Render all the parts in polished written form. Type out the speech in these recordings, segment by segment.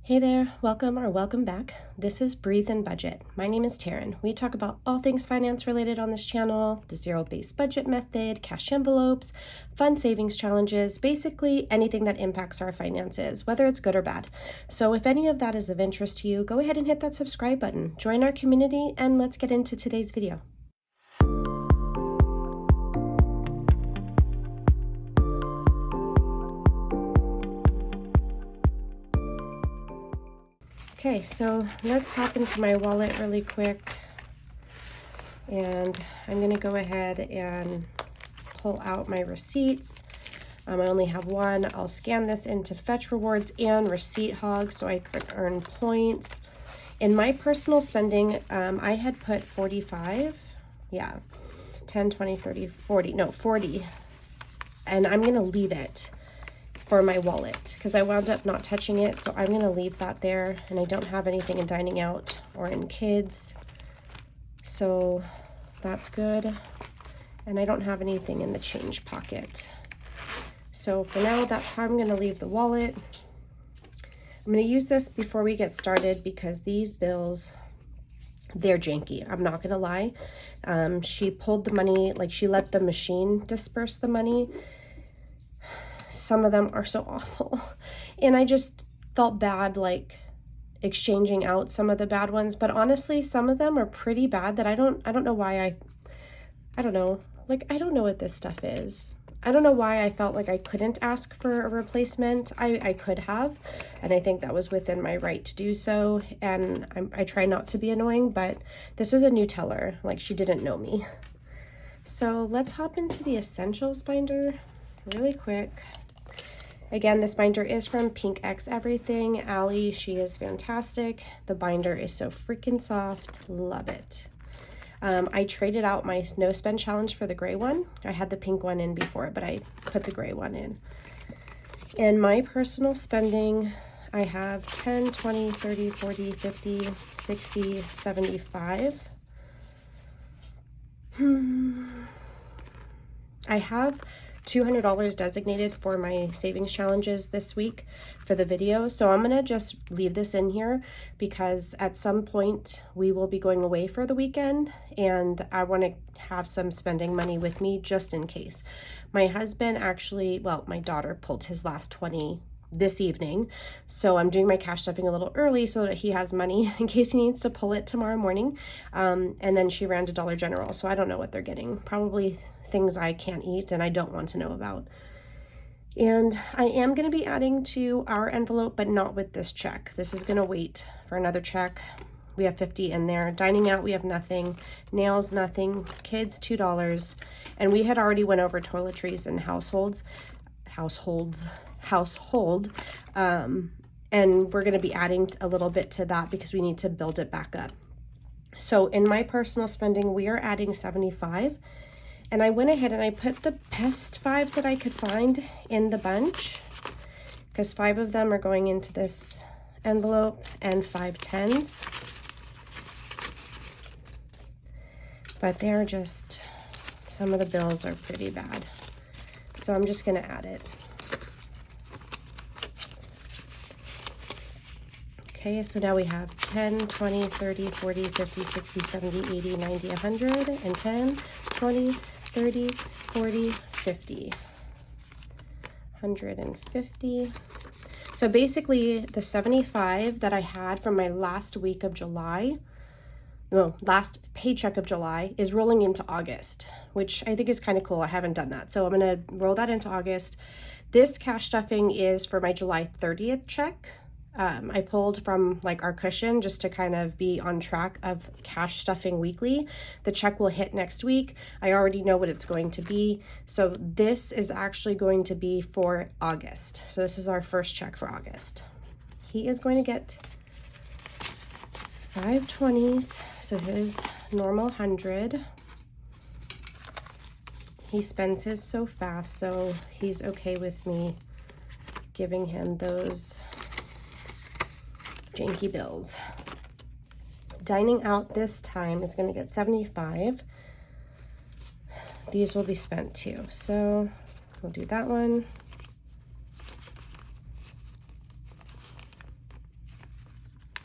Hey there, welcome back. This is Breathe and Budget. My name is Taryn. We talk about all things finance related on this channel, the zero-based budget method, cash envelopes, fun savings challenges, basically anything that impacts our finances, whether it's good or bad. So if any of that is of interest to you, go ahead and hit that subscribe button, join our community, and let's get into today's video. Okay, so let's hop into my wallet really quick, and I'm going to go ahead and pull out my receipts. I only have one. I'll scan this into Fetch Rewards and Receipt Hog so I could earn points. In my personal spending, I had put 45, 10, 20, 30, 40, no, 40, and I'm going to leave it for my wallet because I wound up not touching it, so I'm going to leave that there, and I don't have anything in dining out or in kids, so that's good. And I don't have anything in the change pocket, so for now that's how I'm going to leave the wallet. I'm going to use this before we get started because these bills, they're janky. I'm not going to lie. She pulled the money, like she let the machine disperse the money. Some of them are so awful, and I just felt bad like exchanging out some of the bad ones, but honestly some of them are pretty bad that I don't know why I don't know, like I don't know what this stuff is. I don't know why I felt like I couldn't ask for a replacement. I could have, and I think that was within my right to do so, and I try not to be annoying, but this was a new teller, like she didn't know me. So let's hop into the essentials binder really quick. Again, this binder is from Pink X Everything. Allie, she is fantastic. The binder is so freaking soft. Love it. I traded out my no spend challenge for the gray one. I had the pink one in before, but I put the gray one in. In my personal spending, I have 10, 20, 30, 40, 50, 60, 75. I have $200 designated for my savings challenges this week for the video, so I'm gonna just leave this in here because at some point we will be going away for the weekend, and I want to have some spending money with me just in case. My husband actually, well, my daughter pulled his last 20 this evening, so I'm doing my cash stuffing a little early so that he has money in case he needs to pull it tomorrow morning. And then she ran to Dollar General, so I don't know what they're getting. Probably things I can't eat and I don't want to know about. And I am going to be adding to our envelope, but not with this check. This is going to wait for another check. We have 50 in there. Dining out, we have nothing. Nails, nothing. Kids, $2. And we had already went over toiletries and household. And we're going to be adding a little bit to that because we need to build it back up. So in my personal spending, we are adding 75. And I went ahead and I put the best 5s that I could find in the bunch because 5 of them are going into this envelope and 5 10s. But they're just, some of the bills are pretty bad. So I'm just going to add it. Okay, so now we have 10, 20, 30, 40, 50, 60, 70, 80, 90, 100, and 10, 20, 30, 40, 50, 150. So basically the 75 that I had from my last week of July, no, last paycheck of July is rolling into August, which I think is kind of cool. I haven't done that. So I'm going to roll that into August. This cash stuffing is for my July 30th check. I pulled from like our cushion just to kind of be on track of cash stuffing weekly. The check will hit next week. I already know what it's going to be. So this is actually going to be for August. So this is our first check for August. He is going to get 5 20s. So his normal 100. He spends his so fast, so he's okay with me giving him those janky bills. Dining out this time is going to get 75. These will be spent too, so we'll do that one.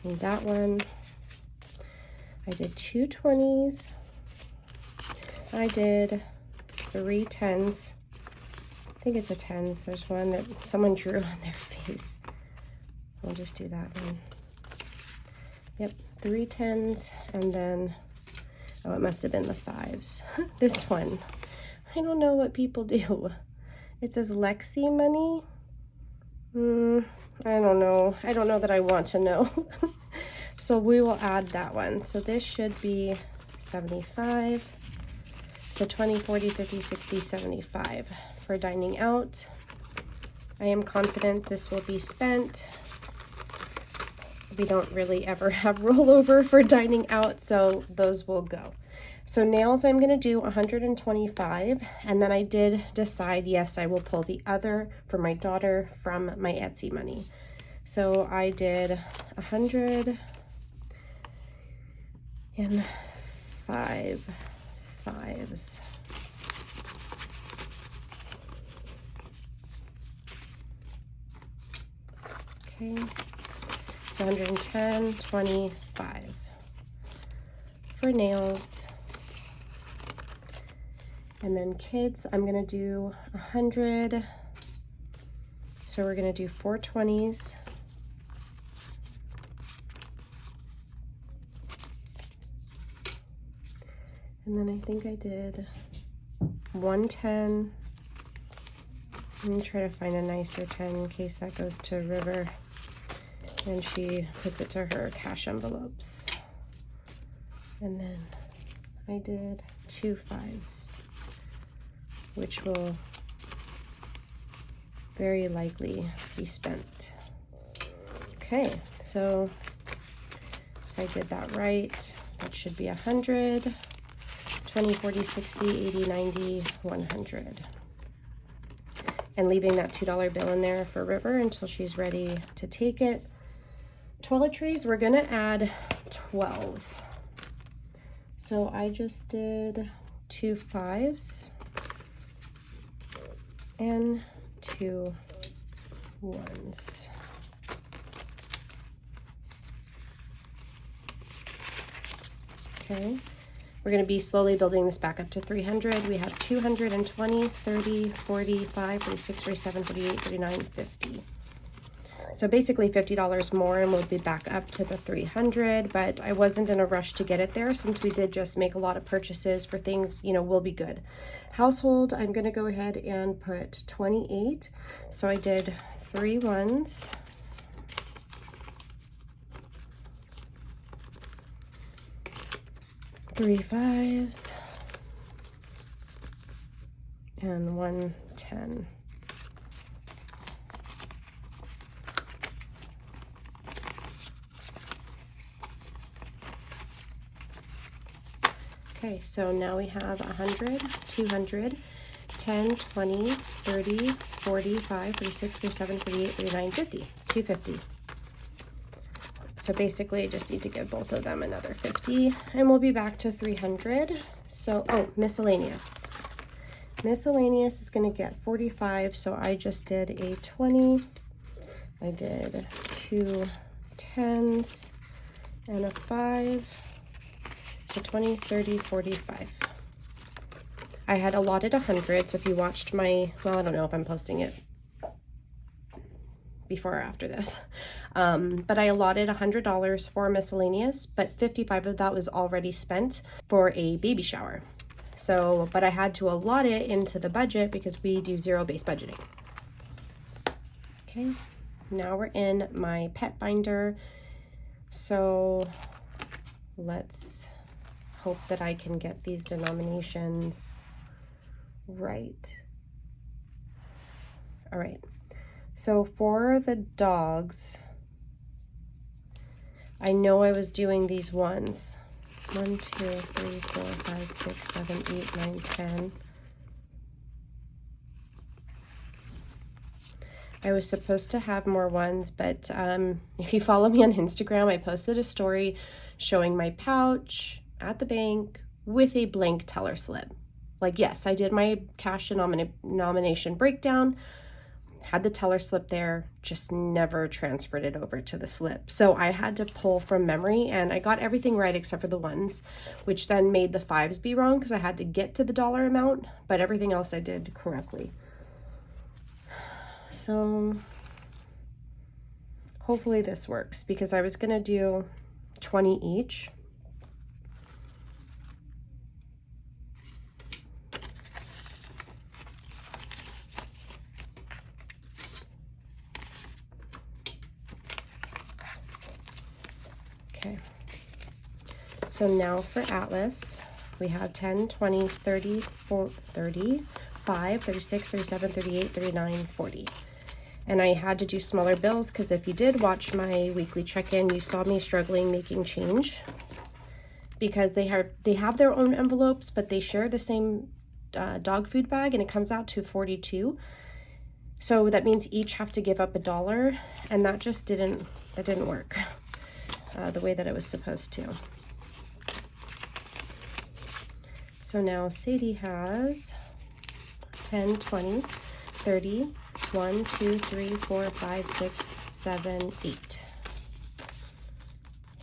And that one, I did 2 20s. I did 3 10s. I think it's a 10s. There's one that someone drew on their face. I'll just do that one. Yep, 3 10s, and then, oh, it must have been the 5s. This one, I don't know what people do. It says Lexi money. I don't know. I don't know that I want to know. So we will add that one. So this should be 75. So 20, 40, 50, 60, 75 for dining out. I am confident this will be spent. We don't really ever have rollover for dining out, so those will go. So nails, I'm going to do 125, and then I did decide, yes, I will pull the other for my daughter from my Etsy money. So I did 105 5s. Okay, so 110, 25 for nails. And then kids, I'm gonna do 100. So we're gonna do 4 20s. And then I think I did 110. Let me try to find a nicer 10 in case that goes to River and she puts it to her cash envelopes. And then I did 2 5s, which will very likely be spent. Okay, so if I did that right, that should be 100, 20, 40, 60, 80, 90, 100. And leaving that $2 bill in there for River until she's ready to take it. Toiletries, we're gonna add 12. So I just did 2 5s and 2 1s. Okay, we're going to be slowly building this back up to 300. We have 220, 30, 45, 46, 47, 48, 39, 50. So basically $50 more and we'll be back up to the 300, but I wasn't in a rush to get it there since we did just make a lot of purchases for things, you know, will be good. Household, I'm going to go ahead and put 28. So I did 3 1s. Three 5s and 1 10. Okay, so now we have 100, 200, 10, 20, 30, 45, 46, 47, 48, 49, 50, 250. So basically I just need to give both of them another 50 and we'll be back to 300. So, oh, miscellaneous. Miscellaneous is going to get 45. So I just did a 20. I did 2 10s and a 5. So 20, 30, 45. I had allotted 100. So if you watched my, well, I don't know if I'm posting it before or after this. But I allotted $100 for miscellaneous, but 55 of that was already spent for a baby shower. So, but I had to allot it into the budget because we do zero-based budgeting. Okay, now we're in my pet binder. So let's hope that I can get these denominations right. All right. So for the dogs, I know I was doing these ones. 1, 2, 3, 4, 5, 6, 7, 8, 9, 10. I was supposed to have more ones, but if you follow me on Instagram, I posted a story showing my pouch at the bank with a blank teller slip. Like, yes, I did my cash nomination breakdown. had the teller slip there, just never transferred it over to the slip. So I had to pull from memory, and I got everything right except for the ones, which then made the 5s be wrong because I had to get to the dollar amount, but everything else I did correctly. So hopefully this works, because I was gonna do 20 each. Okay, so now for Atlas, we have 10, 20, 30, 35, 36, 37, 38, 39, 40. And I had to do smaller bills because if you did watch my weekly check-in, you saw me struggling making change, because they have their own envelopes, but they share the same dog food bag, and it comes out to 42. So that means each have to give up $1, and that just didn't work the way that it was supposed to. So now Sadie has 10, 20, 30, 1, 2, 3, 4, 5, 6, 7, 8.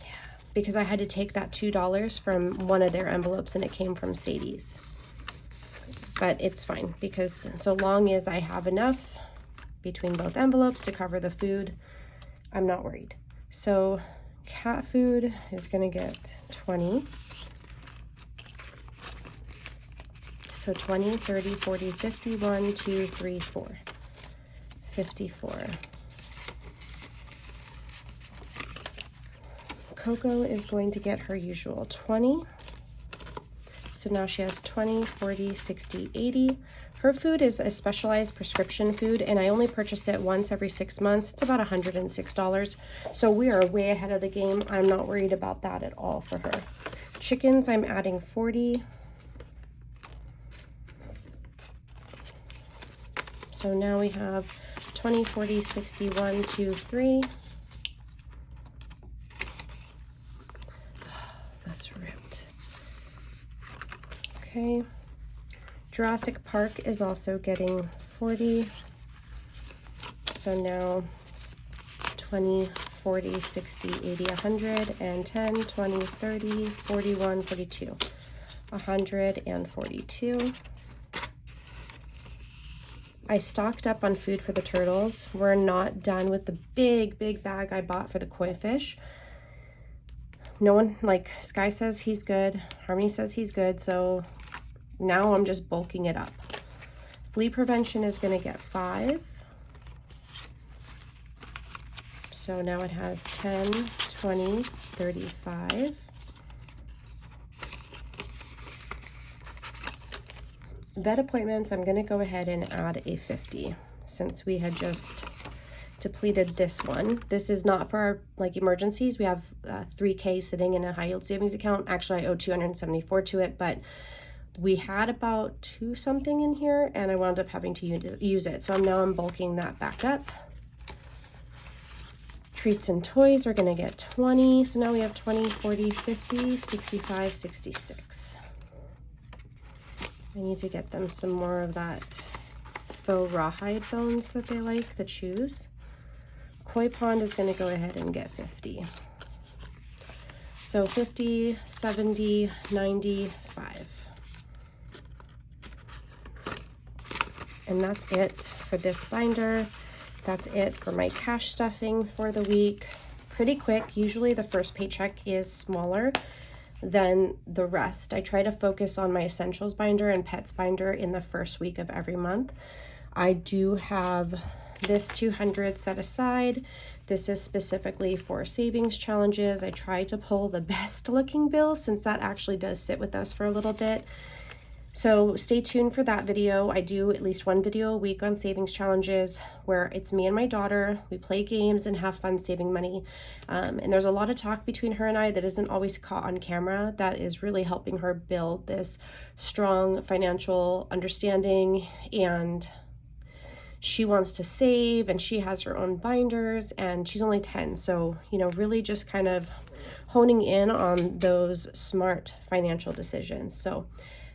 Yeah, because I had to take that $2 from one of their envelopes, and it came from Sadie's. But it's fine, because so long as I have enough between both envelopes to cover the food, I'm not worried. So cat food is gonna get 20. So 20, 30, 40, 50, 1, 2, 3, 4. 54. Coco is going to get her usual 20. So now she has 20, 40, 60, 80. Her food is a specialized prescription food, and I only purchase it once every 6 months. It's about $106. So we are way ahead of the game. I'm not worried about that at all for her. Chickens, I'm adding 40. So now we have 20, 40, 60, 1, 2, 3. Oh, that's ripped. Okay. Jurassic Park is also getting 40. So now 20, 40, 60, 80, 100, and 10, 20, 30, 41, 42. 142. I stocked up on food for the turtles. We're not done with the big bag I bought for the koi fish. No one, like Sky says he's good, Harmony says he's good, so now I'm just bulking it up. Flea prevention is gonna get 5. So now it has 10, 20, 35. Vet appointments, I'm gonna go ahead and add a 50 since we had just depleted this one. This is not for our emergencies. We have $3K sitting in a high yield savings account. Actually, I owe $274 to it, but we had about 2 something in here, and I wound up having to use it. So I'm bulking that back up. Treats and toys are gonna get 20. So now we have 20, 40, 50, 65, 66. I need to get them some more of that faux rawhide bones that they like, the chews. Koi pond is going to go ahead and get 50. So 50, 70, 95. And that's it for this binder. That's it for my cash stuffing for the week. Pretty quick. Usually the first paycheck is smaller than the rest. I try to focus on my essentials binder and pets binder in the first week of every month. I do have this 200 set aside. This is specifically for savings challenges. I try to pull the best looking bill since that actually does sit with us for a little bit. So stay tuned for that video. I do at least one video a week on savings challenges where it's me and my daughter. We play games and have fun saving money. And there's a lot of talk between her and I that isn't always caught on camera that is really helping her build this strong financial understanding. And she wants to save, and she has her own binders, and she's only 10. So, really just kind of honing in on those smart financial decisions. So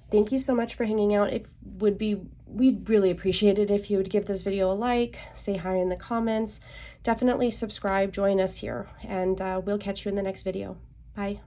thank you so much for hanging out. It would be we'd really appreciate it if you would give this video a like, say hi in the comments, definitely subscribe, join us here, and we'll catch you in the next video. Bye.